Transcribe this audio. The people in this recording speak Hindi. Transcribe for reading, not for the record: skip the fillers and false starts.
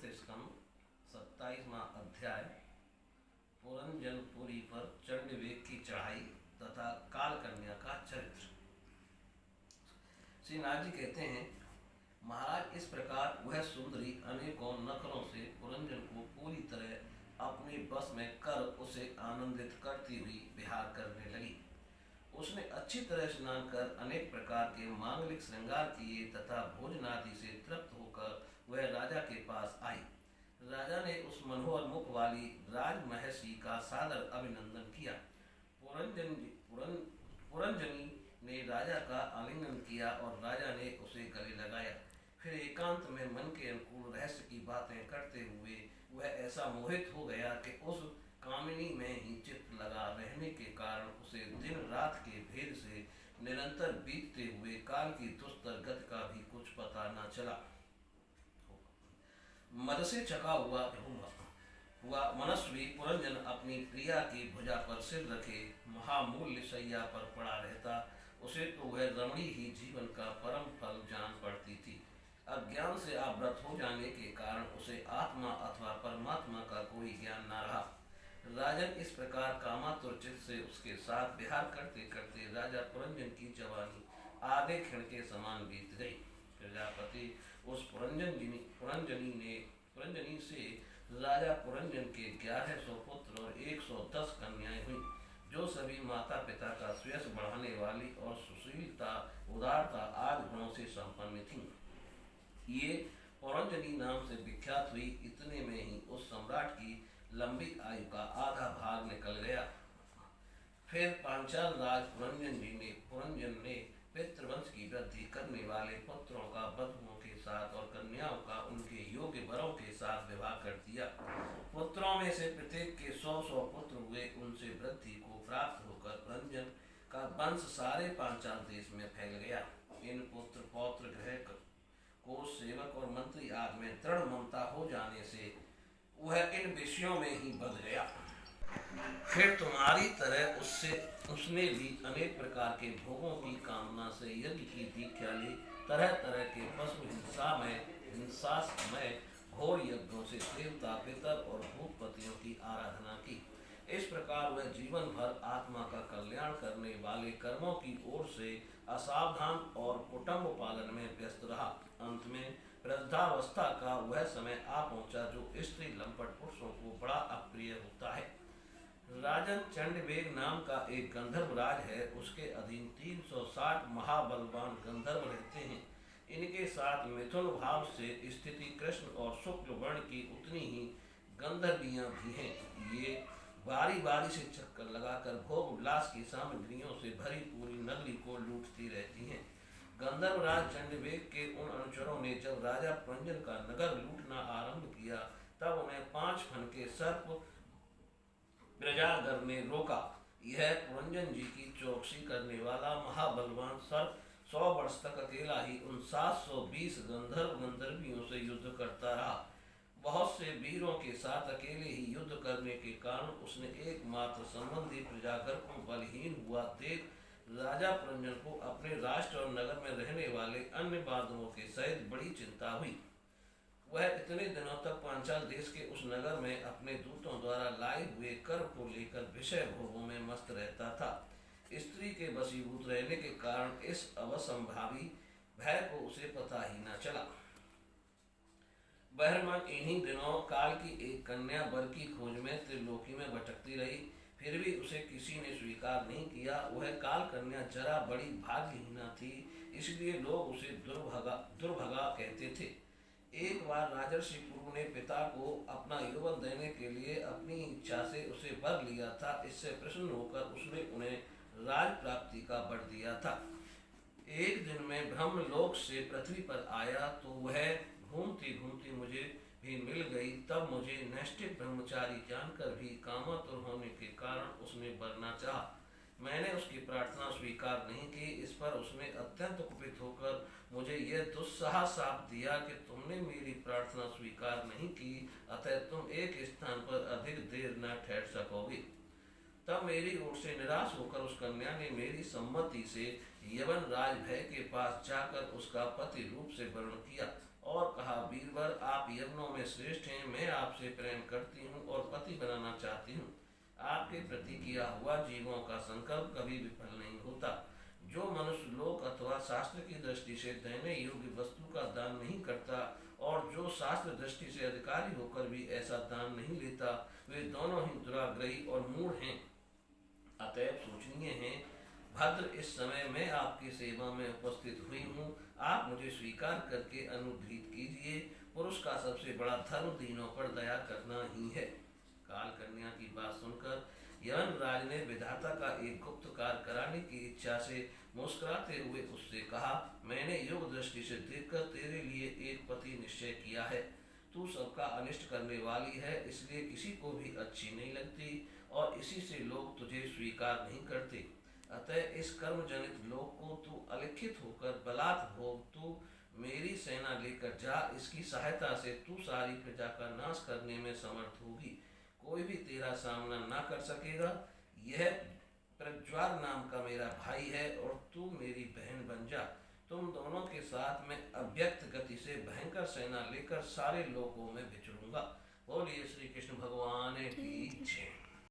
चतुर्थ स्कंद 27वां अध्याय पुरंजनपुरी पर चंडवेग की चढ़ाई तथा काल कन्या का चरित्र। श्री नाथ जी कहते हैं, महाराज इस प्रकार वह सुंदरी अनेकों नखरों से पुरंजन को पूरी तरह अपने बस में कर उसे आनंदित करती हुई विहार करने लगी। उसने अच्छी तरह स्नान कर अनेक प्रकार के मांगलिक श्रृंगार किए तथा भोजनादि से तृप्त होकर वह राजा के पास आई। राजा ने उस मनोहर मुख वाली राजमहर्षि का सादर अभिनंदन किया। पुरंजनी ने राजा का आलिंगन किया और राजा ने उसे गले लगाया। फिर एकांत में मन के अनुकूल रहस्य की बातें करते हुए वह ऐसा मोहित हो गया कि उस कामिनी में ही चित्त लगा रहने के कारण उसे दिन रात के भेद से निरंतर बीतते हुए काल की दुस्तर गति का भी कुछ पता न चला। मद से चका हुआ मनस्वी पुरंजन अपनी प्रिया की भुजा पर सिर रखे महामूल्य शैया पर पड़ा रहता। उसे तो वह रमणी ही जीवन का परम फल जान पड़ती थी। अज्ञान से आवृत हो जाने के कारण उसे आत्मा अथवा परमात्मा का कोई ज्ञान न रहा। राजन इस प्रकार कामातुर चित्त से उसके साथ विहार करते करते राजा पुरंजन की जवानी आधे क्षण के समान बीत गई। प्रजापति उस पुरंजनी से राजा पुरंजन के 1100 पुत्र और 110 कन्याएं हुई, जो सभी माता पिता का श्रेयस बढ़ाने वाली और सुशीलता उदारता आदि गुणों से संपन्न थीं। ये पुरंजनी नाम से विख्यात हुई। इतने में ही उस सम्राट की लंबी आयु का आधा भाग निकल गया। फिर पांचाल राज पुरंजन ने पितृवंश की वृद्धि करने वाले पुत्रों का बधुओं के साथ और कन्याओं का उनके योग्य वरों के साथ विवाह कर दिया। पुत्रों में से प्रत्येक के 100 पुत्र हुए। उनसे वृद्धि को प्राप्त होकर पुरंजन का वंश सारे पांचाल देश में फैल गया। इन पुत्र पौत्र गृह कोष सेवक और मंत्री आदि में दृढ़ ममता हो जाने से वह इन विषयों में ही बद गया। फिर तुम्हारी तरह उसने भी अनेक प्रकार के भोगों की कामना से यज्ञ की दीक्षा ली। तरह तरह के पशु हिंसा में घोर यज्ञों से देवता पितर और भूपतियों की आराधना की। इस प्रकार वह जीवन भर आत्मा का कल्याण करने वाले कर्मों की ओर से असावधान और कुटुंब पालन में व्यस्त रहा। अंत में वृद्धावस्था का वह समय आ पहुंचा जो स्त्री लंपट पुरुषों को बड़ा अप्रिय होता है। राजन चंडवेग नाम का एक गंधर्व राज है। उसके अधीन 360 महाबलवान गंधर्व रहते हैं। इनके साथ मिथुन भाव से स्थिति कृष्ण और शुक्ल वर्ण की उतनी ही गंधर्वियां भी हैं। ये बारी बारी से चक्कर लगाकर भोग उल्लास की सामग्रियों से भरी पूरी नगरी को लूटती रहती हैं। गंधर्व राज चंडवेग के उन अनुचरों ने जब राजा पुरंजन का नगर लूटना आरंभ किया तब उन्हें 5 फन के सर्प प्रजागर ने रोका। यह पुरंजन जी की चौकसी करने वाला महाबलवान सर्प 100 वर्ष तक अकेला ही उन 720 गंधर्वियों से युद्ध करता रहा। बहुत से वीरों के साथ अकेले ही युद्ध करने के कारण उसने एकमात्र संबंधी प्रजागर को बलहीन हुआ देख राजा पुरंजन को अपने राष्ट्र और नगर में रहने वाले अन्य बांधवों के सहित बड़ी चिंता हुई। वह इतने दिनों तक पांचाल देश के उस नगर में अपने दूतों द्वारा लाए हुए कर को लेकर विषय भोगों में मस्त रहता था। स्त्री के वशीभूत रहने के कारण इस अवसंभावी भय को उसे पता ही न चला। बहरमन इन्हीं दिनों काल की एक कन्या वर की खोज में त्रिलोकी में भटकती रही, फिर भी उसे किसी ने स्वीकार नहीं किया। वह काल कन्या जरा बड़ी भाग्यहीना थी, इसलिए लोग उसे दुर्भगा कहते थे। एक बार राजर्षि पुरु ने पिता को अपना यौवन देने के लिए अपनी इच्छा से उसे वर लिया था। इससे प्रसन्न होकर उसने उन्हें राज प्राप्ति का वर दिया था। एक दिन में ब्रह्मलोक से पृथ्वी पर आया तो वह घूमती घूमती मुझे भी मिल गई। तब मुझे नैष्ठिक ब्रह्मचारी जानकर भी कामातुर होने के कारण उसने वरना चाहा। मैंने उसकी प्रार्थना स्वीकार नहीं की। इस पर उसने अत्यंत कुपित होकर मुझे यह दुस्साह शाप दिया कि तुमने मेरी प्रार्थना स्वीकार नहीं की, अतः तुम एक स्थान पर अधिक देर न ठहर सकोगे। तब मेरी ओर से निराश होकर उस कन्या ने मेरी सम्मति से यवन राज भय के पास जाकर उसका पति रूप से वर्ण किया और कहा, बीरबल, आप यवनों में श्रेष्ठ हैं, मैं आपसे प्रेम करती हूँ और पति बनाना चाहती हूँ। आपके प्रति किया हुआ जीवों का संकल्प कभी विफल नहीं होता। जो मनुष्य लोक अथवा शास्त्र की दृष्टि से देने योग्य वस्तु का दान नहीं करता और जो शास्त्र दृष्टि से अधिकारी होकर भी ऐसा दान नहीं लेता, वे दोनों ही दुराग्रही और मूढ़ हैं। अतएव सोचनीय है, भद्र, इस समय मैं आपकी सेवा में उपस्थित हुई हूँ, आप मुझे स्वीकार करके अनुग्रहित कीजिए। पुरुष का सबसे बड़ा धर्म दीनों पर दया करना ही है। काल कन्या की बात सुनकर यवन राज ने विधाता का एक गुप्त कार्य कराने की इच्छा से मुस्कुराते हुए उससे कहा, मैंने योग दृष्टि से देखकर तेरे लिए एक पति निश्चय किया है। तू सबका अनिष्ट करने वाली है, इसलिए किसी को भी अच्छी नहीं लगती और इसी से लोग तुझे स्वीकार नहीं करते। अतः इस कर्म जनित लोक को तू अलिखित होकर बलात् भोग, तू मेरी सेना लेकर जा, इसकी सहायता से तू सारी प्रजा का नाश करने में समर्थ होगी, कोई भी तेरा सामना ना कर सकेगा। यह प्रज्वार नाम का मेरा भाई है और तू मेरी बहन बन जा। तुम दोनों के साथ मैं अव्यक्त गति से भयंकर सेना लेकर सारे लोगों में विचरूंगा। बोलिए श्री कृष्ण भगवान की जय।